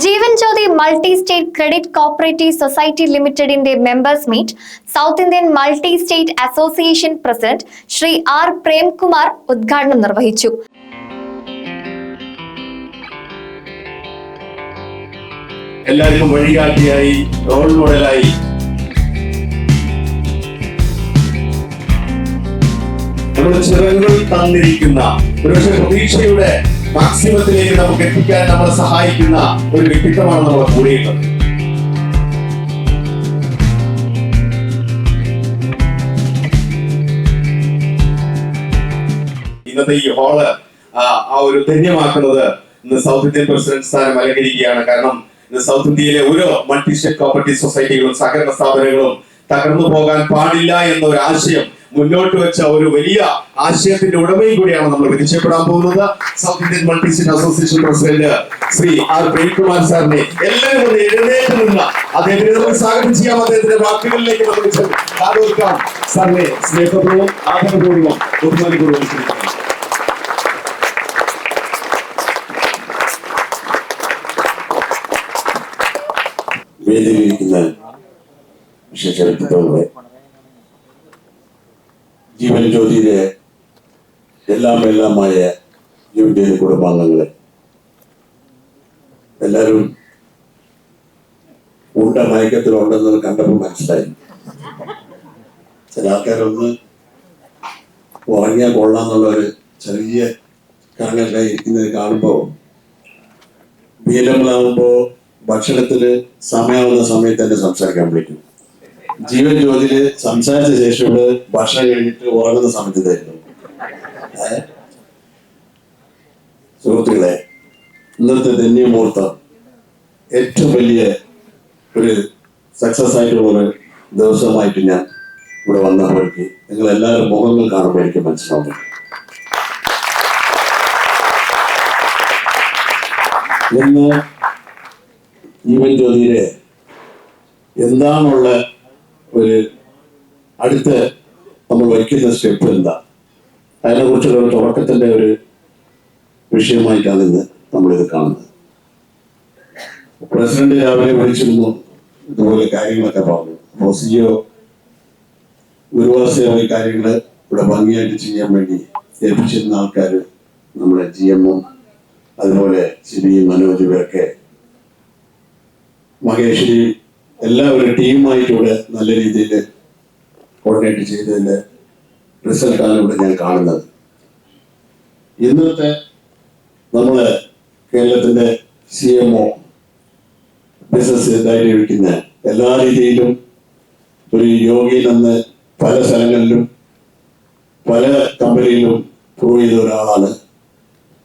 Jeevan Jyoti Multi-State Credit Cooperative Society Limited in the members meet, South Indian Multi-State Association President Shri R. Prem Kumar ഉദ്ഘാടനം നിർവഹിച്ചു. എല്ലാവർക്കും വഴികാട്ടിയായി role മോഡലായി നമ്മുടെ ചിറകുകൾ തന്നിരിക്കുന്ന ഒരുപക്ഷെ പ്രതീക്ഷയുടെ മാക്സിമത്തിലേക്ക് നമുക്ക് എത്തിക്കാൻ നമ്മളെ സഹായിക്കുന്ന ഒരു വ്യക്തിത്വമാണ് നമ്മുടെ കൂടെയുള്ളത്. ഇന്നത്തെ ഈ ഹാള് ആ ഒരു ധന്യമാക്കുന്നത് ഇന്ന് സൗത്ത് ഇന്ത്യൻ പ്രസിഡന്റ് സ്ഥാനം അലങ്കരിക്കുകയാണ്. കാരണം ഇന്ന് സൗത്ത് ഇന്ത്യയിലെ ഓരോ മൾട്ടി സ്റ്റേറ്റ് കോപ്പറേറ്റീവ് സൊസൈറ്റികളും സഹകരണ സ്ഥാപനങ്ങളും തകർന്നു പോകാൻ പാടില്ല എന്ന ഒരു ആശയം മുന്നോട്ട് വെച്ച ഒരു വലിയ ആശയത്തിന്റെ ഉടമയും കൂടിയാണ് നമ്മൾ പരിചയപ്പെടാൻ പോകുന്നത്. South Indian multi state association president Shri R Premkumar സാറിനെ എല്ലാവരും ഒന്ന് എഴുന്നേറ്റ് നിന്ന് അദ്ദേഹത്തിന് നമുക്ക് സ്വാഗതം ചെയ്യാം. അദ്ദേഹത്തിന്റെ വാക്കുകളിലേക്ക് നമുക്ക് കാതോർക്കാം. സാറിനെ സ്നേഹപൂർവ്വം ആദരപൂർവ്വം ബഹുമാനപൂർവ്വം വേദിയിലിരിക്കുന്ന വിശേഷ വ്യക്തിത്വങ്ങളെ, ജീവൻ ജ്യോതിയിലെ എല്ലാമായ ജീവൻ ജ്യോതി കുടുംബാംഗങ്ങളെ, എല്ലാവരും ഉണ്ട മയക്കത്തിലുണ്ടെന്ന് കണ്ടപ്പോൾ മനസ്സിലായി. ചില ആൾക്കാരൊന്ന് ഉറങ്ങിയാൽ കൊള്ളാന്നുള്ള ഒരു ചെറിയ കറങ്ങൊക്കെ ഇരിക്കുന്നത് കാണുമ്പോൾ ബീലങ്ങളാവുമ്പോൾ ഭക്ഷണത്തിന് സമയമാവുന്ന സമയത്ത് തന്നെ സംസാരിക്കാൻ വിളിക്കും. ജീവൻ ജ്യോതിയില് സംസാരിച്ച ശേഷം ഭക്ഷണം കഴിഞ്ഞിട്ട് ഉറങ്ങുന്ന സമയത്ത് തരുന്നു. സുഹൃത്തുക്കളെ, ഇന്നത്തെ ധന്യമുഹൂർത്തം ഏറ്റവും വലിയ ഒരു സക്സസ് ആയിട്ടുള്ള ഒരു ദിവസമായിട്ട് ഞാൻ ഇവിടെ വന്നപ്പോഴേക്ക് നിങ്ങൾ എല്ലാവരും മുഖങ്ങൾ കാണുമ്പോൾ എനിക്ക് മനസ്സിലാവും. ഇന്ന് ജീവൻ ജ്യോതിയിലെ എന്താണുള്ള ഒരു അടുത്ത് നമ്മൾ വയ്ക്കുന്ന സ്റ്റെപ്പ് എന്താ, അതിനെ കുറിച്ചുള്ള ഒരു തുടക്കത്തിന്റെ ഒരു വിഷയമായിട്ടാണ് ഇന്ന് നമ്മളിത് കാണുന്നത്. പ്രസിഡന്റ് രാവിലെ വിളിച്ചിരുന്നു, ഇതുപോലെ കാര്യങ്ങളൊക്കെ പറഞ്ഞു. അപ്പോൾ CEO ഗുരുവാസേവ കാര്യങ്ങൾ ഇവിടെ ഭംഗിയായിട്ട് ചെയ്യാൻ വേണ്ടി ഏൽപ്പിച്ചിരുന്ന ആൾക്കാർ നമ്മുടെ GM-ഉം അതുപോലെ CB മനോജ് ഇവരൊക്കെ മഹേശ്വരി എല്ലാവരും ടീമായിട്ട് ഇവിടെ നല്ല രീതിയിൽ കോർഡിനേറ്റ് ചെയ്തതിന്റെ റിസൾട്ടാണ് ഇവിടെ ഞാൻ കാണുന്നത്. ഇന്നത്തെ നമ്മള് കേരളത്തിന്റെ CMO ബിസിനസ് ഇതായിട്ട് ഇരിക്കുന്ന എല്ലാ രീതിയിലും ഒരു യോഗിയിലെന്ന് പല സ്ഥലങ്ങളിലും പല കമ്പനിയിലും പ്രൂവ് ചെയ്ത ഒരാളാണ്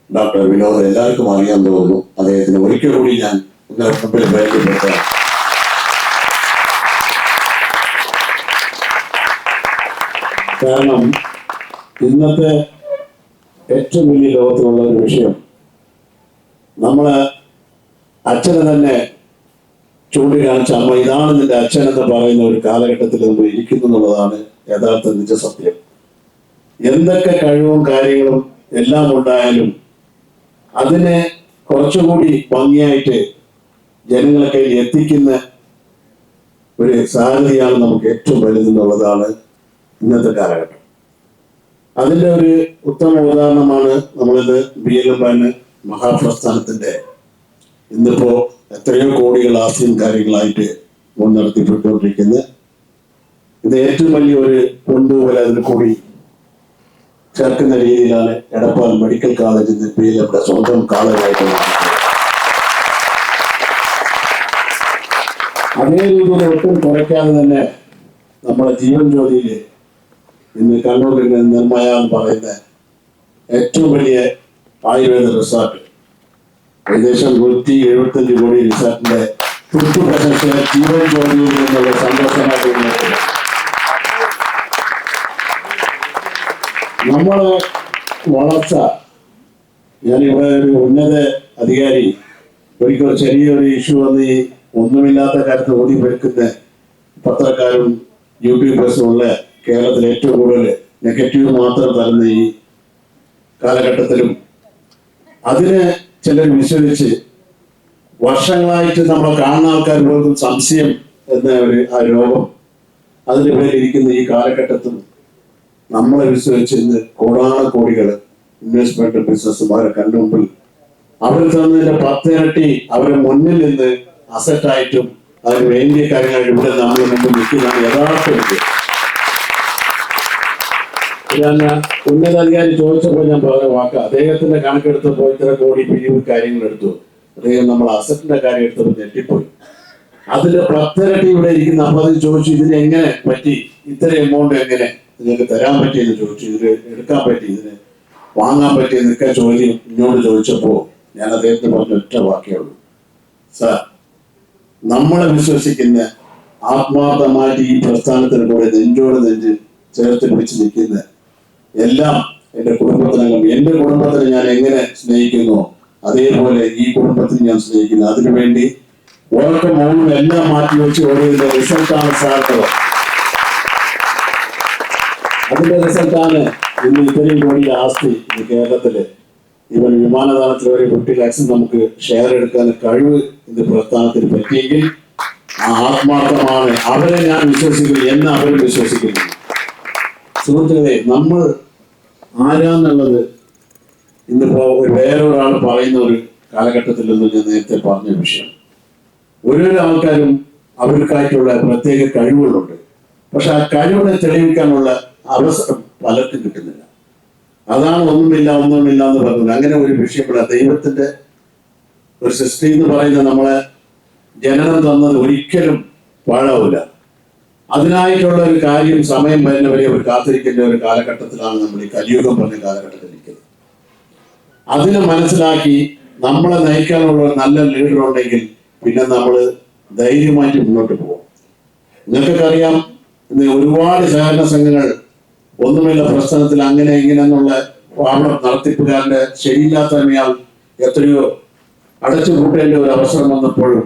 ഡോക്ടർ വിനോദ്. എല്ലാവർക്കും അറിയാൻ തോന്നുന്നു. അദ്ദേഹത്തിന് ഒരിക്കൽ കൂടി ഞാൻ മുമ്പിൽ പരിചയപ്പെടുത്താം. കാരണം ഇന്നത്തെ ഏറ്റവും വലിയ ലോകത്തിലുള്ള ഒരു വിഷയം നമ്മളെ അച്ഛനെ തന്നെ ചൂണ്ടിക്കാണിച്ച അമ്മ ഇതാണ് നിന്റെ അച്ഛൻ എന്ന് പറയുന്ന ഒരു കാലഘട്ടത്തിൽ നമ്മൾ ഇരിക്കുന്നു എന്നുള്ളതാണ് യഥാർത്ഥ നിജസത്യം. എന്തൊക്കെ കഴിവും കാര്യങ്ങളും എല്ലാം ഉണ്ടായാലും അതിനെ കുറച്ചുകൂടി ഭംഗിയായിട്ട് ജനങ്ങളെ കയ്യിൽ എത്തിക്കുന്ന ഒരു സാധ്യതയാണ് നമുക്ക് ഏറ്റവും വലുതെന്നുള്ളതാണ് ഇന്നത്തെ കാലഘട്ടം. അതിന്റെ ഒരു ഉത്തമ ഉദാഹരണമാണ് നമ്മളിത് BLM മഹാപ്രസ്ഥാനത്തിന്റെ ഇന്നിപ്പോ എത്രയോ കോടികൾ ആസ്തിയും കാര്യങ്ങളായിട്ട് മുൻനിർത്തിപ്പെട്ടുകൊണ്ടിരിക്കുന്നത്. ഇത് ഏറ്റവും വലിയൊരു കൊണ്ടുപോലെ അതിന് കൂടി ചേർക്കുന്ന രീതിയിലാണ് എടപ്പാൾ മെഡിക്കൽ കോളേജ് ഇന്ന് BLM സ്വന്തം കോളേജായിട്ട്. അതേ രീതിയിൽ ഒട്ടും കുറയ്ക്കാതെ തന്നെ നമ്മുടെ ജീവൻ ജ്യോതിയിൽ ഇന്ന് കണ്ണൂരിൽ നിർമ്മയ എന്ന് പറയുന്ന ഏറ്റവും വലിയ ആയുർവേദ റിസോർട്ട്, ഏകദേശം 175 കോടി റിസോർട്ടിന്റെ തുറു പ്രശംസ ജീവൻ ജ്യോതിയിൽ നിന്നുള്ള സന്തോഷമായിട്ട് നമ്മളെ വളർച്ച. ഞാനിവിടെ ഒരു ഉന്നത അധികാരി ഒരിക്കൽ ചെറിയൊരു ഇഷ്യൂ വന്ന് ഈ ഒന്നുമില്ലാത്ത കാര്യത്തിൽ ഓടിപ്പെടുക്കുന്ന പത്രക്കാരും യൂട്യൂബേഴ്സും ഉള്ള കേരളത്തിൽ ഏറ്റവും കൂടുതൽ നെഗറ്റീവ് മാത്രം തരുന്ന ഈ കാലഘട്ടത്തിലും അതിനെ ചിലർ വിശ്വസിച്ച് വർഷങ്ങളായിട്ട് നമ്മൾ കാണുന്ന ആൾക്കാർ പോലും സംശയം എന്ന ആ രോഗം അതിന് പേരിരിക്കുന്ന ഈ കാലഘട്ടത്തിൽ നമ്മളെ വിശ്വസിച്ച് ഇന്ന് കോടാനക്കോടികൾ ഇൻവെസ്റ്റ്മെന്റ് ബിസിനസ്സുമാരെ കണ്ടുമുമ്പിൽ അവർ തന്നതിന്റെ 10 ഇരട്ടി അവരെ മുന്നിൽ നിന്ന് അസറ്റായിട്ടും അതിന് വേണ്ടിയ കാര്യങ്ങൾ ഇവിടെ നമ്മൾ മുമ്പ് നിൽക്കുന്നതാണ് യഥാർത്ഥ വിദ്യ. ഞാൻ ഉന്നതാധികാരി ചോദിച്ചപ്പോൾ ഞാൻ പറഞ്ഞ വാക്ക് അദ്ദേഹത്തിന്റെ കണക്കെടുത്തപ്പോൾ ഇത്ര കോടി പിരിവ് കാര്യങ്ങൾ എടുത്തു. അദ്ദേഹം നമ്മൾ അസറ്റിന്റെ കാര്യം എടുത്തപ്പോൾ ഞെട്ടിപ്പോയി. അതിന്റെ 10 ഇരട്ടി ഇവിടെ ഇരിക്കുന്ന. അപ്പൊ അത് ചോദിച്ചു, ഇതിന് എങ്ങനെ പറ്റി, ഇത്ര എമൗണ്ട് എങ്ങനെ നിങ്ങൾക്ക് തരാൻ പറ്റിയെന്ന് ചോദിച്ചു, ഇതിന് എടുക്കാൻ പറ്റി, ഇതിന് വാങ്ങാൻ പറ്റിയെന്നൊക്കെ ചോദ്യം ഇങ്ങോട്ട് ചോദിച്ചപ്പോ ഞാൻ അദ്ദേഹത്തിന് പറഞ്ഞ ഒറ്റ വാക്കേ ഉള്ളൂ, സാർ നമ്മളെ വിശ്വസിക്കുന്ന ആത്മാർത്ഥമായിട്ട് ഈ പ്രസ്ഥാനത്തിന് കൂടെ നെഞ്ചോട് നെഞ്ച് ചേർത്ത് പിടിച്ച് നിൽക്കുന്ന എല്ലാം എന്റെ കുടുംബത്തിനകം, എന്റെ കുടുംബത്തിനെ ഞാൻ എങ്ങനെ സ്നേഹിക്കുന്നു അതേപോലെ ഈ കുടുംബത്തിന് ഞാൻ സ്നേഹിക്കുന്നു. അതിനുവേണ്ടി ഉറക്കം മൗനം എല്ലാം മാറ്റി വെച്ച് ഓരോതിന്റെ റിസൾട്ടാണ് സാറിന്. അതിന്റെ റിസൾട്ടാണ് ഇന്ന് ഇത്രയും കോടി ആസ്തി ഇന്ന് കേരളത്തില് ഇവൻ വിമാനതാവളത്തിൽ വരെ 50 ലക്ഷം നമുക്ക് ഷെയർ എടുക്കാൻ കഴിവ് ഇന്ന് പ്രസ്ഥാനത്തിന് പറ്റിയെങ്കിൽ ആ ആത്മാർത്ഥമാണ്. അവരെ ഞാൻ വിശ്വസിക്കുന്നു എന്ന് അവർ വിശ്വസിക്കുന്നു. സുഹൃത്തുക്കളെ, നമ്മൾ ആരാന്നുള്ളത് ഇന്നിപ്പോ വേറൊരാൾ പറയുന്ന ഒരു കാലഘട്ടത്തിൽ നിന്ന് ഞാൻ നേരത്തെ പറഞ്ഞ വിഷയം, ഓരോരോ ആൾക്കാരും അവർക്കായിട്ടുള്ള പ്രത്യേക കഴിവുകളുണ്ട്. പക്ഷെ ആ കഴിവിനെ തെളിയിക്കാനുള്ള അവസരം പലർക്കും കിട്ടുന്നില്ല. അതാണ് ഒന്നുമില്ല എന്ന് പറഞ്ഞത്. അങ്ങനെ ഒരു വിഷയപ്പെടാ. ദൈവത്തിന്റെ ഒരു സൃഷ്ടി എന്ന് പറയുന്ന നമ്മളെ ജനനം തന്നത് ഒരിക്കലും പാഴാവില്ല. അതിനായിട്ടുള്ള ഒരു കാര്യം സമയം വരുന്നവരെ അവർ കാത്തിരിക്കേണ്ട ഒരു കാലഘട്ടത്തിലാണ് നമ്മൾ ഈ കലിയുഗം പറഞ്ഞ കാലഘട്ടത്തിൽ നിൽക്കുന്നത്. അതിനെ മനസ്സിലാക്കി നമ്മളെ നയിക്കാനുള്ള നല്ല ലീഡർ ഉണ്ടെങ്കിൽ പിന്നെ നമ്മൾ ധൈര്യമായിട്ട് മുന്നോട്ട് പോകും. നിങ്ങൾക്കൊക്കെ അറിയാം, ഇന്ന് ഒരുപാട് സഹകരണ സംഘങ്ങൾ ഒന്നുമില്ല പ്രസ്ഥാനത്തിൽ അങ്ങനെ ഇങ്ങനെ എന്നുള്ള നടത്തിപ്പുകാരന്റെ ശരിയില്ലാത്തമയാൽ എത്രയോ അടച്ചുപൂട്ടേണ്ട ഒരു അവസരം വന്നപ്പോഴും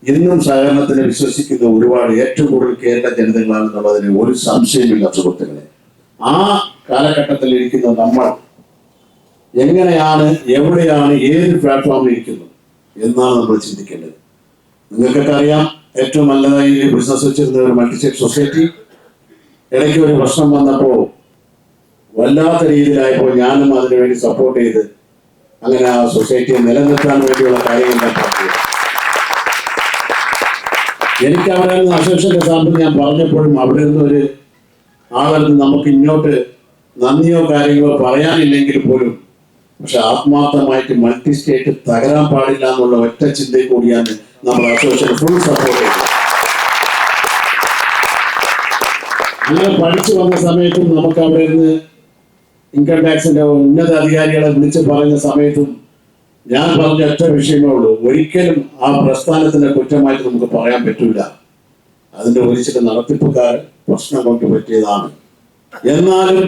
ഇന്നും സഹകരണത്തിനെ വിശ്വസിക്കുന്ന ഒരുപാട് ഏറ്റവും കൂടുതൽ കേരള ജനതകളാണെന്നുള്ളതിന് ഒരു സംശയമില്ല സുഹൃത്തുക്കളെ. ആ കാലഘട്ടത്തിൽ ഇരിക്കുന്ന നമ്മൾ എങ്ങനെയാണ്, എവിടെയാണ്, ഏത് പ്ലാറ്റ്ഫോമിൽ ഇരിക്കുന്നു എന്നാണ് നമ്മൾ ചിന്തിക്കേണ്ടത്. നിങ്ങൾക്കൊക്കെ അറിയാം, ഏറ്റവും നല്ലതായി ബിസിനസ് വെച്ചിരുന്ന ഒരു മൾട്ടിസ്റ്റേറ്റ് സൊസൈറ്റി ഇടയ്ക്ക് ഒരു പ്രശ്നം വന്നപ്പോ വല്ലാത്ത രീതിയിലായപ്പോൾ ഞാനും അതിനുവേണ്ടി സപ്പോർട്ട് ചെയ്ത് അങ്ങനെ ആ സൊസൈറ്റിയെ നിലനിർത്താൻ വേണ്ടിയുള്ള കാര്യങ്ങൾ ഞാൻ പറഞ്ഞു. എനിക്ക് അവിടെ നിന്ന് അസോസിയേഷൻ സാമ്പിൾ ഞാൻ പറഞ്ഞപ്പോഴും അവിടെ നിന്ന് ഒരു ആളെടുത്ത് നമുക്ക് ഇങ്ങോട്ട് നന്ദിയോ കാര്യങ്ങളോ പറയാനില്ലെങ്കിൽ പോലും പക്ഷെ ആത്മാർത്ഥമായിട്ട് മൾട്ടി സ്റ്റേറ്റ് തകരാൻ പാടില്ല എന്നുള്ള ഒറ്റ ചിന്തയിൽ കൂടിയാണ് നമ്മൾ അസോസിയേഷൻ ഫുൾ സപ്പോർട്ട് ചെയ്തത്. അങ്ങനെ പഠിച്ചു വന്ന സമയത്തും നമുക്ക് അവിടെ നിന്ന് ഇൻകം ടാക്സിന്റെ ഉന്നത അധികാരികളെ വിളിച്ച് പറഞ്ഞ സമയത്തും ഞാൻ പറഞ്ഞ ഒറ്റ വിഷയമേ ഉള്ളൂ, ഒരിക്കലും ആ പ്രസ്ഥാനത്തിന്റെ കുറ്റമായിട്ട് നമുക്ക് പറയാൻ പറ്റൂല. അതിന്റെ ഒരിച്ചിട്ട് നടത്തിപ്പുകാർ പ്രശ്നം കൊണ്ട് പറ്റിയതാണ്. എന്നാലും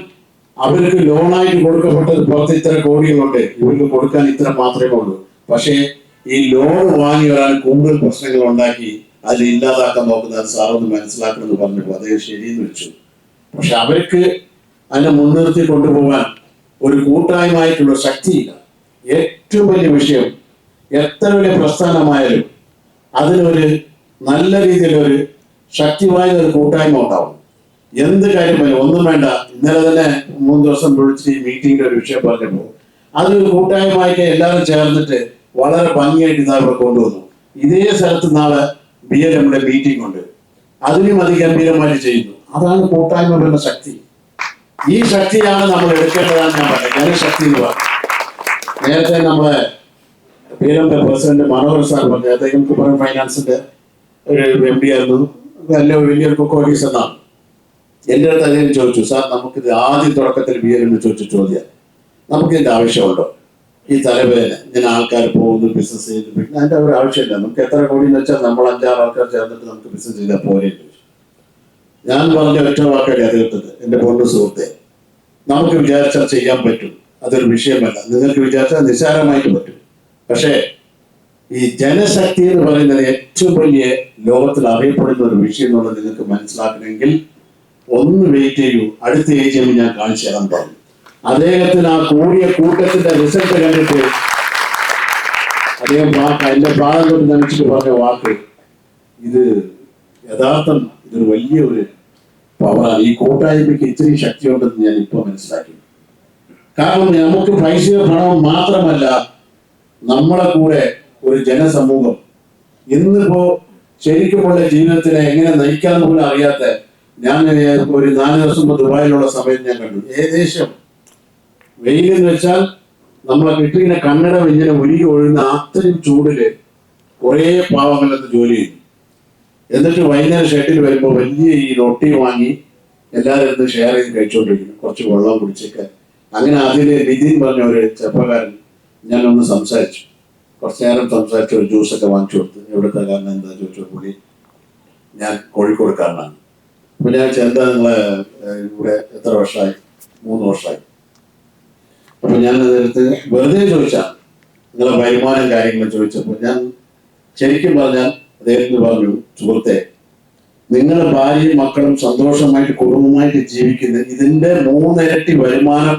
അവർക്ക് ലോണായിട്ട് കൊടുക്കപ്പെട്ടത് പുറത്ത് ഇത്ര കോടികളുണ്ട്, ഇവർക്ക് കൊടുക്കാൻ ഇത്ര മാത്രമേ ഉള്ളൂ. പക്ഷേ ഈ ലോൺ വാങ്ങി ഒരാൾ കൂടുതൽ പ്രശ്നങ്ങൾ ഉണ്ടാക്കി അതിൽ ഇല്ലാതാക്കാൻ നോക്കുന്നത് സാറൊന്ന് മനസ്സിലാക്കണമെന്ന് പറഞ്ഞപ്പോൾ അദ്ദേഹം ശരിയെന്ന് വെച്ചു. പക്ഷെ അവർക്ക് അതിനെ മുൻനിർത്തി കൊണ്ടുപോകാൻ ഒരു കൂട്ടായ്മയായിട്ടുള്ള ശക്തിയില്ല. ഏറ്റവും വലിയ വിഷയം, എത്ര വലിയ പ്രസ്ഥാനമായാലും അതിനൊരു നല്ല രീതിയിലൊരു ശക്തിവായ ഒരു കൂട്ടായ്മ ഉണ്ടാവും. എന്ത് കാര്യം വരും ഒന്നും വേണ്ട. ഇന്നലെ തന്നെ 3 ദിവസം വിളിച്ച് ഈ മീറ്റിംഗിന്റെ ഒരു വിഷയം പറഞ്ഞപ്പോൾ അതൊരു കൂട്ടായ്മയായിട്ട് എല്ലാവരും ചേർന്നിട്ട് വളരെ ഭംഗിയായിട്ട് ഇതാ ഇവിടെ കൊണ്ടുവന്നു. ഇതേ സ്ഥലത്ത് നാളെ BLM-യുടെ മീറ്റിംഗ് ഉണ്ട്, അതിനും അതിഗംഭീരമായിട്ട് ചെയ്യുന്നു. അതാണ് കൂട്ടായ്മ വരുന്ന ശക്തി. ഈ ശക്തിയാണ് നമ്മൾ എടുക്കേണ്ടതാണ് ഞാൻ പറഞ്ഞത്. ജനശക്തി എന്ന് പറഞ്ഞു. നേരത്തെ നമ്മളെ BLM-യുടെ പ്രസിഡന്റ് മനോഹർ സാർ പറഞ്ഞു, അദ്ദേഹം കുമരൻ ഫൈനാൻസിന്റെ ഒരു MD ആയിരുന്നു, വലിയൊരു കോടീസ് എന്നാണ്. എൻ്റെ അടുത്ത് അദ്ദേഹം ചോദിച്ചു, സാർ നമുക്കിത് ആദ്യം തുടക്കത്തിൽ BLM ചോദിച്ച ചോദ്യം, നമുക്കിതിന്റെ ആവശ്യമുണ്ടോ? ഈ തലവേദന ഇങ്ങനെ ആൾക്കാർ പോകുന്നു ബിസിനസ് ചെയ്ത്, പിന്നെ അതിന്റെ ഒരു ആവശ്യമില്ല. നമുക്ക് എത്ര കോടി എന്ന് വെച്ചാൽ നമ്മൾ 5-6 ആൾക്കാർ ചേർന്നിട്ട് നമുക്ക് ബിസിനസ് ചെയ്താൽ പോരെ. ഞാൻ പറഞ്ഞ ഒറ്റ വാക്കല്ലേ അദ്ദേഹത്തിന്, എന്റെ പൊന്നു സുഹൃത്തെ, നമുക്ക് വിചാരിച്ചാൽ ചെയ്യാൻ പറ്റും, അതൊരു വിഷയമല്ല. നിങ്ങൾക്ക് വിചാരിച്ചാൽ നിസ്സാരമായിട്ട് പറ്റും. പക്ഷേ ഈ ജനശക്തി എന്ന് പറയുന്നത് ഏറ്റവും വലിയ ലോകത്തിൽ അറിയപ്പെടുന്ന ഒരു വിഷയം എന്നുള്ളത് നിങ്ങൾക്ക് മനസ്സിലാക്കണമെങ്കിൽ ഒന്ന് വെയിറ്റ് ചെയ്യൂ. അടുത്ത AGM ഞാൻ കാണിച്ചു തരാൻ പറഞ്ഞു. അദ്ദേഹത്തിന് ആ കൂടിയ കൂട്ടത്തിന്റെ റിസൾട്ട് കണ്ടിട്ട് അദ്ദേഹം എന്റെ പ്രായം കൊണ്ട് നനച്ചിട്ട് പറഞ്ഞ വാക്ക്, ഇത് യഥാർത്ഥം ഇതൊരു വലിയ ഒരു പവറാണ്. ഈ കൂട്ടായ്മയ്ക്ക് ഇച്ചിരി ശക്തിയുണ്ടെന്ന് ഞാൻ ഇപ്പൊ മനസ്സിലാക്കി. കാരണം നമുക്ക് പൈസയോ പണവും മാത്രമല്ല, നമ്മളെ കൂടെ ഒരു ജനസമൂഹം ഇന്നിപ്പോ ശരിക്കുമുള്ള ജീവിതത്തിനെ എങ്ങനെ നയിക്കാൻ പോലും അറിയാത്ത, ഞാൻ ഒരു 4 ദിവസം മുമ്പ് ദുബായിലുള്ള സമയത്ത് ഞാൻ കണ്ടു, ഏകദേശം വെയിലെന്ന് വെച്ചാൽ നമ്മളെ കിട്ടിങ്ങനെ കന്നഡം ഇങ്ങനെ ഉരുകി ഒഴുകുന്ന അത്രയും ചൂടില് കുറേ പാവങ്ങളെന്ന് ജോലി ചെയ്തു. എന്നിട്ട് വൈകുന്നേരം ഷെഡിൽ വരുമ്പോൾ വലിയ ഈ റൊട്ടി വാങ്ങി എല്ലാവരും ഇരുന്ന് ഷെയർ ചെയ്ത് കഴിച്ചുകൊണ്ടിരിക്കുന്നു, കുറച്ച് വെള്ളം കുടിച്ചൊക്കെ. അങ്ങനെ അതിൽ നിതിൻ പറഞ്ഞ ഒരു ചെറുപ്പക്കാരൻ ഞാനൊന്ന് സംസാരിച്ചു, കുറച്ചു നേരം സംസാരിച്ച് ഒരു ജ്യൂസൊക്കെ വാങ്ങിച്ചു കൊടുത്തു. എവിടുത്തെ കാരണം എന്താ ചോദിച്ചു. പുള്ളി ഞാൻ കോഴിക്കോടുകാരനാണ്. അപ്പൊ ഞാൻ എന്താ നിങ്ങളെ ഇവിടെ എത്ര വർഷമായി? 3 വർഷമായി. അപ്പൊ ഞാൻ അതിനകത്ത് വെറുതെ ചോദിച്ചാൽ നിങ്ങളെ വരുമാനം കാര്യങ്ങൾ ചോദിച്ചപ്പോൾ ഞാൻ ശരിക്കും പറഞ്ഞാൽ അദ്ദേഹത്തിന് പറഞ്ഞു, സുഹൃത്തെ, നിങ്ങളുടെ ഭാര്യയും മക്കളും സന്തോഷമായിട്ട് കുടുംബമായിട്ട് ജീവിക്കുന്ന ഇതിന്റെ 3 ഇരട്ടി വരുമാനം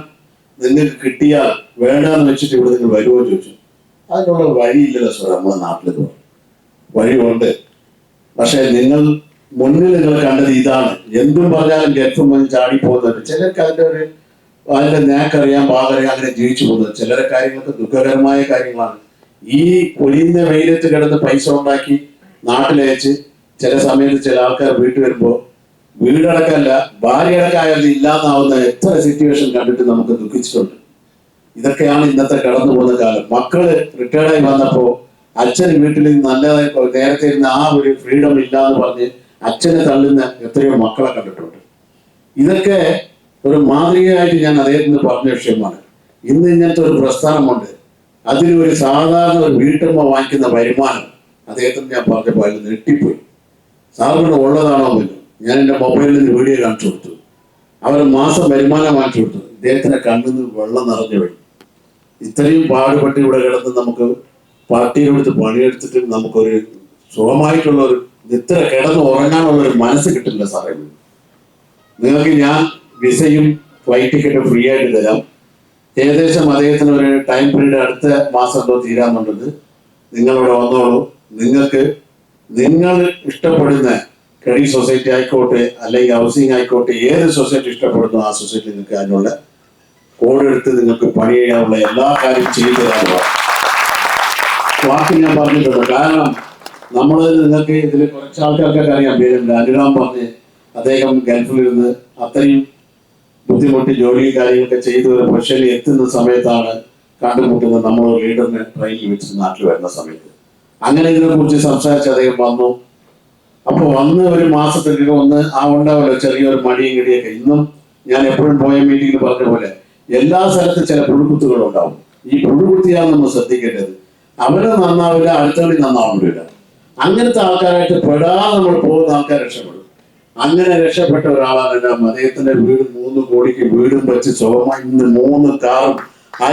നിങ്ങൾക്ക് കിട്ടിയാൽ വേണ്ടാന്ന് വെച്ചിട്ട് ഇവിടെ നിങ്ങൾ വരുമോ ചോദിച്ചു. അതിനുള്ള വഴിയില്ലല്ലോ സാർ, നമ്മുടെ നാട്ടിൽ വഴിയുണ്ട്. പക്ഷെ നിങ്ങൾ മുന്നിൽ നിങ്ങൾ കണ്ടത് ഇതാണ്. എന്തും പറഞ്ഞാലും ഗൾഫും ചാടിപ്പോകുന്നത്. ചിലർക്ക് അതിന്റെ നേക്കറിയാം, ഭാഗറിയാം, അങ്ങനെ ജീവിച്ചു പോകുന്നത്. ചിലരെ കാര്യങ്ങൾക്ക് ദുഃഖകരമായ കാര്യങ്ങളാണ്. ഈ പൊരിയുന്ന വെയിലത്ത് കിടന്ന് പൈസ ഉണ്ടാക്കി നാട്ടിലയച്ച് ചില സമയത്ത് ചില ആൾക്കാർ വീട്ടിൽ വരുമ്പോ വീടടക്കമല്ല ഭാര്യയടക്കമായാലും ഇല്ലാന്നാവുന്ന എത്ര സിറ്റുവേഷൻ കണ്ടിട്ട് നമുക്ക് ദുഃഖിച്ചിട്ടുണ്ട്. ഇതൊക്കെയാണ് ഇന്നത്തെ കടന്നു പോകുന്ന കാലം. മക്കള് റിട്ടയർഡായി വന്നപ്പോ അച്ഛൻ വീട്ടിൽ നല്ലതായി നേരത്തെ ഇരുന്ന ആ ഒരു ഫ്രീഡം ഇല്ലാന്ന് പറഞ്ഞ് അച്ഛനെ തള്ളുന്ന എത്രയോ മക്കളെ കണ്ടിട്ടുണ്ട്. ഇതൊക്കെ ഒരു മാതൃകയായിട്ട് ഞാൻ അദ്ദേഹത്തിന് പറഞ്ഞ വിഷയമാണ്. ഇന്ന് ഇങ്ങനത്തെ ഒരു പ്രസ്ഥാനമുണ്ട്. അതിലൊരു സാധാരണ ഒരു വീട്ടമ്മ വാങ്ങിക്കുന്ന വരുമാനം അദ്ദേഹത്തിന് ഞാൻ പറഞ്ഞപ്പോൾ അതിൽ നെട്ടിപ്പോയി. സാറിന് ഉള്ളതാണോ എന്ന് ഞാൻ എൻ്റെ മൊബൈലിൽ നിന്ന് വീഡിയോ കാണിച്ചു കൊടുത്തു. അവർ മാസം വരുമാനം വാങ്ങിച്ചു കൊടുത്തു. ഇദ്ദേഹത്തിന്റെ കണ്ണിൽ നിന്ന് വെള്ളം നിറഞ്ഞു പോയി. ഇത്രയും പാടുപെട്ട് ഇവിടെ കിടന്ന് നമുക്ക് പാർട്ടിയിലെടുത്ത് പണിയെടുത്തിട്ട് നമുക്കൊരു സുഖമായിട്ടുള്ള ഒരു ഇത്ര കിടന്ന് ഉറങ്ങാനുള്ള ഒരു മനസ്സ് കിട്ടില്ല സാറേ. നിങ്ങൾക്ക് ഞാൻ വിസയും ഫ്ലൈറ്റ് ടിക്കറ്റും ഫ്രീ ആയിട്ട് തരാം. ഏകദേശം അദ്ദേഹത്തിന് ഒരു ടൈം പീരീഡ് അടുത്ത മാസം എന്തോ തീരാന്നുള്ളത്. നിങ്ങളിവിടെ വന്നോളൂ. നിങ്ങൾക്ക് നിങ്ങൾ ഇഷ്ടപ്പെടുന്ന ക്രെഡിറ്റ് സൊസൈറ്റി ആയിക്കോട്ടെ അല്ലെങ്കിൽ ഹൗസിംഗ് ആയിക്കോട്ടെ, ഏത് സൊസൈറ്റി ഇഷ്ടപ്പെടുന്നു ആ സൊസൈറ്റി നിങ്ങൾക്ക് അതിനുള്ള കോഡ് എടുത്ത് നിങ്ങൾക്ക് പണി ചെയ്യാനുള്ള എല്ലാ കാര്യവും ചെയ്തു തരാനുള്ള വാക്ക് ഞാൻ പറഞ്ഞിട്ടുണ്ട്. കാരണം നമ്മൾ നിങ്ങൾക്ക് ഇതിൽ കുറച്ച് ആൾക്കാർക്കൊക്കെ അറിയാം. പേരുണ്ട് അനുരാം പറഞ്ഞ് അദ്ദേഹം ഗൾഫിലിരുന്ന് അത്രയും ബുദ്ധിമുട്ടി ജോലിയും കാര്യങ്ങളൊക്കെ ചെയ്തു ഒരു പൊസിഷനിൽ എത്തുന്ന സമയത്താണ് കണ്ടുമുട്ടുന്നത്. നമ്മൾ ലീഡറിനെ ട്രെയിനിൽ വെച്ച് നാട്ടിൽ വരുന്ന സമയത്ത് അങ്ങനെ ഇതിനെ കുറിച്ച് സംസാരിച്ച് അദ്ദേഹം വന്നു. അപ്പൊ വന്ന് ഒരു മാസത്തിലേക്ക് ഒന്ന് ഉണ്ടാവല്ലോ ചെറിയൊരു മടിയും കിടിയൊക്കെ. ഇന്നും ഞാൻ എപ്പോഴും പോയ മീറ്റിംഗിൽ പറഞ്ഞ പോലെ എല്ലാ സ്ഥലത്തും ചില പുഴുകുത്തുകൾ ഉണ്ടാവും. ഈ പുഴുകുത്തിയാണ് നമ്മൾ ശ്രദ്ധിക്കേണ്ടത്. അവരെ നന്നാവില്ല, അടുത്തവണി നന്നാവില്ല. അങ്ങനത്തെ ആൾക്കാരായിട്ട് പെടാതെ നമ്മൾ പോകുന്ന ആൾക്കാർ രക്ഷപ്പെടും. അങ്ങനെ രക്ഷപ്പെട്ട ഒരാളാണ് അദ്ദേഹത്തിന്റെ വീട് 3 കോടിക്ക് വീടും വെച്ച് സുഖമായി ഇന്ന് 3 കാറും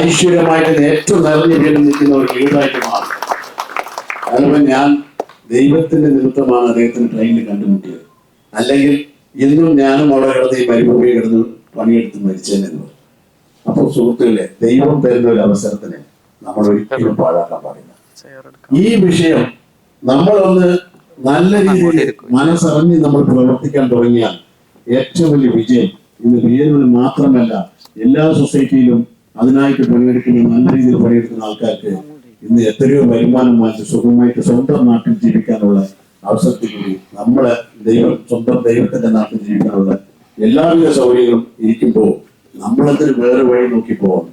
ഐശ്വര്യമായിട്ട് ഏറ്റവും നിറഞ്ഞു വീട് നിൽക്കുന്ന ഒരു ലീഡറായിട്ട് മാറും. അതുപോലെ ഞാൻ ദൈവത്തിന്റെ നിമിത്തമാണ് അദ്ദേഹത്തിന് ട്രെയിനിൽ കണ്ടുമുട്ടിയത്. അല്ലെങ്കിൽ ഇന്നും ഞാനും അവിടെ കിടന്ന് ഈ മരുഭൂമി കിടന്ന് പണിയെടുത്ത് മരിച്ചെന്നു. അപ്പോൾ സുഹൃത്തുക്കളെ, ദൈവം തരുന്ന ഒരു അവസരത്തിന് നമ്മൾ ഒരിക്കലും പാഴാക്കാൻ പാടില്ല. ഈ വിഷയം നമ്മളൊന്ന് നല്ല രീതിയിൽ മനസ്സറിഞ്ഞ് നമ്മൾ പ്രവർത്തിക്കാൻ തുടങ്ങിയാൽ ഏറ്റവും വലിയ വിജയം ഇന്ന് ബിജെപിയിൽ മാത്രമല്ല എല്ലാ സൊസൈറ്റിയിലും അതിനായിട്ട് പണിയെടുക്കുന്ന നല്ല രീതിയിൽ പണിയെടുക്കുന്ന ആൾക്കാർക്ക് ഇന്ന് എത്രയോ വരുമാനം മാറ്റി സുഖമായിട്ട് സ്വന്തം നാട്ടിൽ ജീവിക്കാനുള്ള അവസരത്തിൽ കൂടി നമ്മളെ സ്വന്തം ദൈവത്തിന്റെ നാട്ടിൽ ജീവിക്കാനുള്ള എല്ലാവിധ സൗകര്യങ്ങളും ഇരിക്കുമ്പോൾ നമ്മളതിന് വേറെ വഴി നോക്കി പോകണം.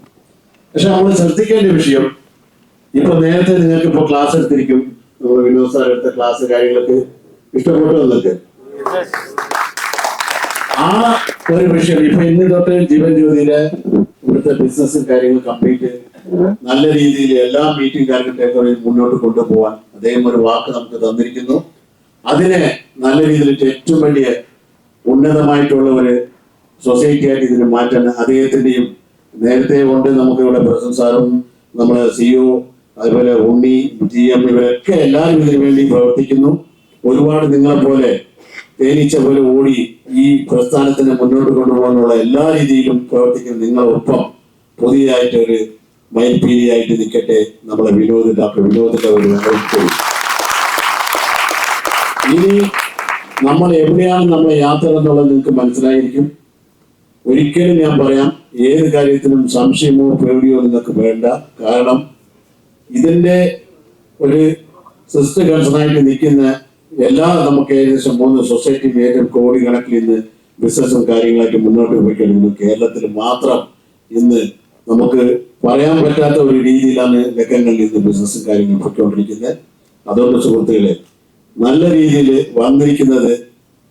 പക്ഷെ നമ്മൾ ശ്രദ്ധിക്കേണ്ട വിഷയം, ഇപ്പൊ നേരത്തെ നിങ്ങൾക്ക് ഇപ്പൊ ക്ലാസ് എടുത്തിരിക്കും, വിനോദ് സാർ എടുത്ത ക്ലാസ് കാര്യങ്ങളൊക്കെ ഇഷ്ടപ്പെട്ടു എന്നൊക്കെ ആ ഒരു വിഷയം ഇപ്പൊ ഇന്ന് തൊട്ട് ജീവൻ ജ്യോതിയിലെ ഇവിടുത്തെ ബിസിനസ്സും കാര്യങ്ങളും കംപ്ലീറ്റ് നല്ല രീതിയിൽ എല്ലാ മീറ്റിംഗ് കാര്യങ്ങളൊക്കെ മുന്നോട്ട് കൊണ്ടുപോകാൻ അദ്ദേഹം ഒരു വാക്ക് നമുക്ക് തന്നിരിക്കുന്നു. അതിനെ നല്ല രീതിയിൽ ഏറ്റവും വലിയ ഉന്നതമായിട്ടുള്ള ഒരു സൊസൈറ്റി ആയിട്ട് ഇതിനെ മാറ്റാൻ അദ്ദേഹത്തിന്റെയും നേരത്തെ കൊണ്ട് നമുക്ക് ഇവിടെ പ്രസിഡന്റ് സാറും നമ്മുടെ CEO അതുപോലെ ഉണ്ണി GM ഇവരൊക്കെ എല്ലാവരും ഇതിനു വേണ്ടി പ്രവർത്തിക്കുന്നു. ഒരുപാട് നിങ്ങളെ പോലെ തേനീച്ച പോലെ ഓടി ഈ പ്രസ്ഥാനത്തിനെ മുന്നോട്ട് കൊണ്ടുപോകാനുള്ള എല്ലാ രീതിയിലും പ്രവർത്തിക്കുന്ന നിങ്ങളൊപ്പം പുതിയതായിട്ട് ഒരു മയിൽപീലിയായിട്ട് നിൽക്കട്ടെ നമ്മളെ ഡോക്ടർ വിനോദിന്റെ ഒരു അറിയിപ്പ്. ഇനി നമ്മൾ എവിടെയാണ് നമ്മളെ യാത്ര എന്നുള്ളത് നിങ്ങൾക്ക് മനസ്സിലായിരിക്കും. ഒരിക്കലും ഞാൻ പറയാം, ഏത് കാര്യത്തിനും സംശയമോ പേടിയോ നിങ്ങൾക്ക് വേണ്ട. കാരണം ഇതിന്റെ ഒരു സിസ്റ്റർ കൺസേണായിട്ട് നിൽക്കുന്ന നമുക്ക് ഏകദേശം 3 സൊസൈറ്റി മേഖല കോടിക്കണക്കിൽ ഇന്ന് ബിസിനസ്സും കാര്യങ്ങളായിട്ട് മുന്നോട്ട് പോയിക്കൊണ്ടിരുന്നു. കേരളത്തിൽ മാത്രം ഇന്ന് നമുക്ക് പറയാൻ പറ്റാത്ത ഒരു രീതിയിലാണ് ലക്കങ്ങളിൽ ഇന്ന് ബിസിനസ്സും കാര്യങ്ങളും പോയിക്കൊണ്ടിരിക്കുന്നത്. അതുകൊണ്ട് സുഹൃത്തുക്കളെ, നല്ല രീതിയിൽ വന്നിരിക്കുന്നത്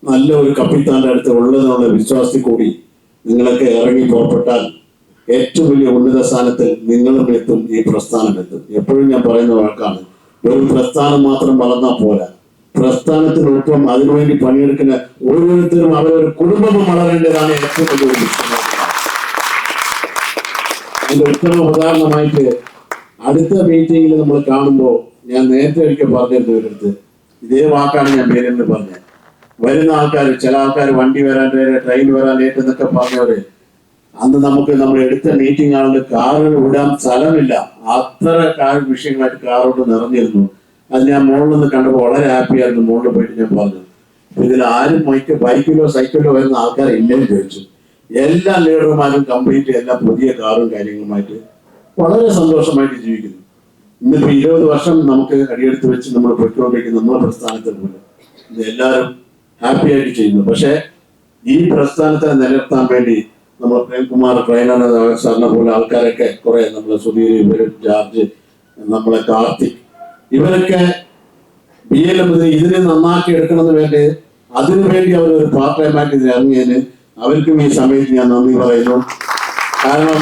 നല്ല ഒരു കപ്പിത്താന്റെ അടുത്ത് ഉള്ളതെന്നുള്ള വിശ്വാസത്തിൽ കൂടി നിങ്ങളൊക്കെ ഇറങ്ങി പുറപ്പെട്ടാൽ ഏറ്റവും വലിയ ഉന്നത സ്ഥാനത്തിൽ നിങ്ങളും എത്തും, ഈ പ്രസ്ഥാനം എത്തും. എപ്പോഴും ഞാൻ പറയുന്ന വാക്കാണ്, ഒരു പ്രസ്ഥാനം മാത്രം വളർന്നാൽ പോരാ, പ്രസ്ഥാനത്തിനൊപ്പം അതിനുവേണ്ടി പണിയെടുക്കുന്ന ഓരോരുത്തരും അവരൊരു കുടുംബം വളരേണ്ടതാണ് ഏറ്റവും വലിയ വിഷയം. അതിന്റെ ഉത്തമ ഉദാഹരണമായിട്ട് അടുത്ത മീറ്റിംഗിൽ നമ്മൾ കാണുമ്പോൾ ഞാൻ നേരത്തെ ഒരിക്കൽ പറഞ്ഞിരുന്നു ഇവരടുത്ത്, ഇതേ വാക്കാണ് ഞാൻ പേരെന്ന് പറഞ്ഞത്. വരുന്ന ആൾക്കാർ, ചില ആൾക്കാർ വണ്ടി വരാൻ ട്രെയിൻ വരാൻ ലേറ്റ് എന്നൊക്കെ പറഞ്ഞവര്, അന്ന് നമ്മൾ എടുത്ത മീറ്റിംഗ് ആളുകൾ കാറുകൾ വിടാൻ സ്ഥലമില്ല, അത്ര വിഷയങ്ങളായിട്ട് കാറുകൊണ്ട് നിറഞ്ഞിരുന്നു. അത് ഞാൻ മുകളിൽ നിന്ന് കണ്ടപ്പോൾ വളരെ ഹാപ്പി ആയിരുന്നു. മുകളിൽ പോയിട്ട് ഞാൻ പറഞ്ഞു, ഇതിൽ ആരും ബൈക്കിലോ സൈക്കിളിലോ വരുന്ന ആൾക്കാർ ഇല്ലെന്ന് ചോദിച്ചു. എല്ലാ ലീഡർമാരും കംപ്ലീറ്റ് എല്ലാ പുതിയ കാറും കാര്യങ്ങളുമായിട്ട് വളരെ സന്തോഷമായിട്ട് ജീവിക്കുന്നു. ഇന്നിപ്പോ 20 വർഷം നമുക്ക് അടിയെടുത്ത് വെച്ച് നമ്മൾ പോയിക്കൊണ്ടിരിക്കുന്ന നമ്മുടെ പ്രസ്ഥാനത്തിൽ പോലെ ഇത് എല്ലാവരും ഹാപ്പി ആയിട്ട് ചെയ്യുന്നു. പക്ഷെ ഈ പ്രസ്ഥാനത്തെ നിലനിർത്താൻ വേണ്ടി നമ്മൾ പ്രേംകുമാർ, ട്രെയിനർ സാറിനെ പോലെ ആൾക്കാരൊക്കെ കുറെ, നമ്മളെ സുധീർ, ഇവരും ജോർജ്, നമ്മളെ കാർത്തിക്, ഇവരൊക്കെ BLM ഇതിനെ നന്നാക്കി എടുക്കണമെന്ന് വേണ്ടി അതിനുവേണ്ടി അവർ ഒരു പാർട്ട് ടൈമായിട്ട് ഇതിന് ഇറങ്ങിയതിന് അവർക്കും ഈ സമയത്ത് ഞാൻ നന്ദി പറയുന്നു. കാരണം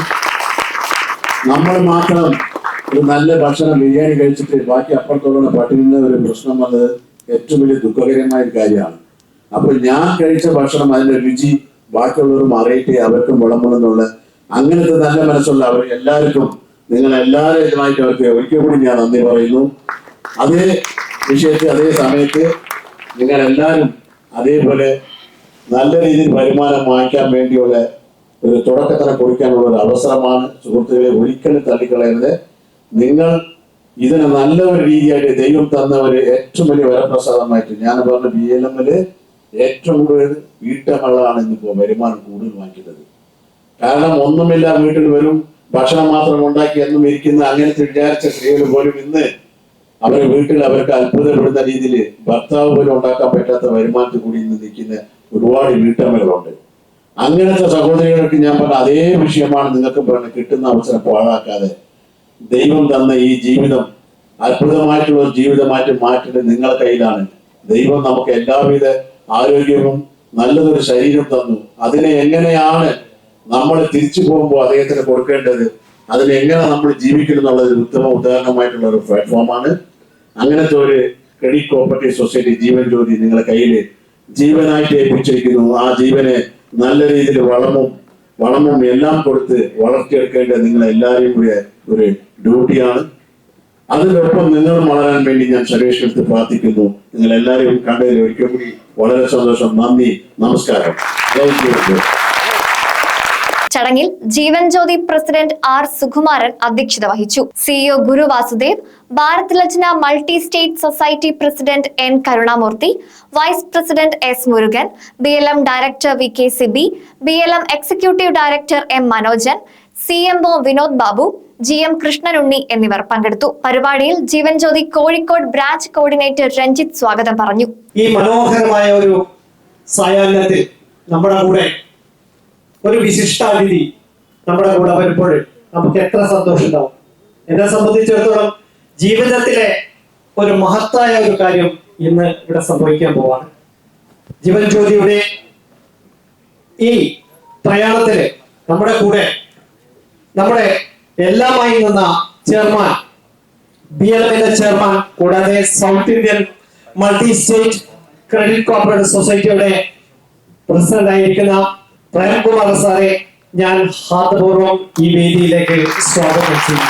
നമ്മൾ മാത്രം ഒരു നല്ല ഭക്ഷണം ബിരിയാണി കഴിച്ചിട്ട് ബാക്കി അപ്പുറത്തോടുള്ള പട്ടിണിയുടെ ഒരു പ്രശ്നം വന്നത് ഏറ്റവും വലിയ ദുഃഖകരമായ ഒരു കാര്യമാണ്. അപ്പൊ ഞാൻ കഴിച്ച ഭക്ഷണം അതിന്റെ രുചി ബാക്കിയുള്ളവരും അറിയിട്ടേ അവർക്കും വിളമ്പണമെന്നുള്ള അങ്ങനത്തെ നല്ല മനസ്സുള്ള അവർ എല്ലാവർക്കും, നിങ്ങൾ എല്ലാവരും ഇതുമായിട്ട് അവർക്ക് ഒരിക്കൽ കൂടി ഞാൻ നന്ദി പറയുന്നു. അതേ വിഷയത്തിൽ അതേ സമയത്ത് നിങ്ങൾ എല്ലാവരും അതേപോലെ നല്ല രീതിയിൽ വരുമാനം വാങ്ങിക്കാൻ വേണ്ടിയുള്ള ഒരു തുടക്കത്തിനെ കൊടുക്കാനുള്ള ഒരു അവസരമാണ്. സുഹൃത്തുക്കളെ, ഒരിക്കലും തള്ളിക്കളയരുത്. നിങ്ങൾ ഇതിനെ നല്ല ഒരു രീതിയായിട്ട് ദൈവം തന്ന ഒരു ഏറ്റവും വലിയ വരപ്രസാദമായിട്ട് ഞാൻ പറഞ്ഞ BLM ഏറ്റവും കൂടുതൽ വീട്ടമ്മകളാണ് ഇന്നിപ്പോ വരുമാനം കൂടുതൽ വാങ്ങിക്കുന്നത്. കാരണം ഒന്നുമില്ല, വീട്ടിൽ വരും ഭക്ഷണം മാത്രം ഉണ്ടാക്കി എന്നും ഇരിക്കുന്ന അങ്ങനത്തെ വിചാരിച്ച സ്ത്രീകൾ പോലും ഇന്ന് അവരെ വീട്ടിൽ അവർക്ക് അത്ഭുതപ്പെടുന്ന രീതിയിൽ ഭർത്താവ് പോലും ഉണ്ടാക്കാൻ പറ്റാത്ത വരുമാനത്തിൽ കൂടി ഇന്ന് നിൽക്കുന്ന ഒരുപാട് വീട്ടമ്മകളുണ്ട്. അങ്ങനത്തെ സഹോദരികൾക്ക് ഞാൻ പറഞ്ഞ അതേ വിഷയമാണ് നിങ്ങൾക്ക് പറഞ്ഞ കിട്ടുന്ന അവസരം പാഴാക്കാതെ ദൈവം തന്ന ഈ ജീവിതം അത്ഭുതമായിട്ടുള്ള ഒരു ജീവിതമായിട്ട് മാറ്റേണ്ടത് നിങ്ങളുടെ കയ്യിലാണ്. ദൈവം നമുക്ക് എല്ലാവിധ ആരോഗ്യവും നല്ലതൊരു ശരീരം തന്നു. അതിനെ എങ്ങനെയാണ് നമ്മൾ തിരിച്ചു പോകുമ്പോൾ അദ്ദേഹത്തിന് കൊടുക്കേണ്ടത്, അതിനെങ്ങനെ നമ്മൾ ജീവിക്കണം എന്നുള്ളത് ഉത്തമ ഉദാഹരണമായിട്ടുള്ള ഒരു പ്ലാറ്റ്ഫോമാണ്. അങ്ങനത്തെ ഒരു credit cooperative society Jeevan Jyoti നിങ്ങളുടെ കയ്യിൽ ജീവനായിട്ട് ഏൽപ്പിച്ചിരിക്കുന്നു. ആ ജീവനെ നല്ല രീതിയിൽ വളമും എല്ലാം കൊടുത്ത് വളർത്തിയെടുക്കേണ്ടത് നിങ്ങളെല്ലാവരെയും കൂടി ഒരു ഡ്യൂട്ടിയാണ്. അതിനൊപ്പം നിങ്ങളും വളരാൻ വേണ്ടി ഞാൻ സർവേശ്വരത്തിൽ പ്രാർത്ഥിക്കുന്നു. നിങ്ങൾ എല്ലാവരെയും കണ്ടതിൽ ഒരിക്കൽ കൂടി വളരെ സന്തോഷം. നന്ദി, നമസ്കാരം. ചടങ്ങിൽ ജീവൻ ജ്യോതി പ്രസിഡന്റ് R സുകുമാരൻ അധ്യക്ഷത വഹിച്ചു. CEO Guru Vasudev, Bharat Lajna multi state society president N Karunamoorthy, vice president S Murugan, BLM director VK Sibi, BLM executive director M Manojan, CMO Vinod Babu, GM Krishnanunni എന്നിവർ പങ്കെടുത്തു. പരിപാടിയിൽ ജീവൻ ജ്യോതി കോഴിക്കോട് ബ്രാഞ്ച് കോർഡിനേറ്റർ രഞ്ജിത്ത് സ്വാഗതം പറഞ്ഞു. ഈ മനോഹരമായ ഒരു സായാഹ്നത്തിൽ നമ്മുടെ കൂടെ ഒരു വിശിഷ്ടാതിഥി നമ്മുടെ കൂടെ വരുമ്പോൾ നമുക്ക് എത്ര സന്തോഷം ഉണ്ടാവും. എന്നെ സംബന്ധിച്ചിടത്തോളം ജീവിതത്തിലെ ഒരു മഹത്തായ ഒരു കാര്യം ഇന്ന് ഇവിടെ സംഭവിക്കാൻ പോവാണ്. ജീവൻ ജ്യോതിയുടെ ഈ പ്രയാണത്തില് നമ്മുടെ കൂടെ നമ്മുടെ എല്ലാമായി നിന്ന ചെയർമാൻ, BLM ചെയർമാൻ, കൂടാതെ south Indian multi state credit cooperative സൊസൈറ്റിയുടെ പ്രസിഡന്റ് ആയിരിക്കുന്ന പ്രേംകുമാർ സാറെ ഞാൻ ഹാർദപൂർവ്വം ഈ വേദിയിലേക്ക് സ്വാഗതം ചെയ്യുന്നു.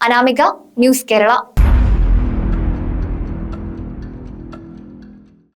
അനാമിക, ന്യൂസ് കേരള.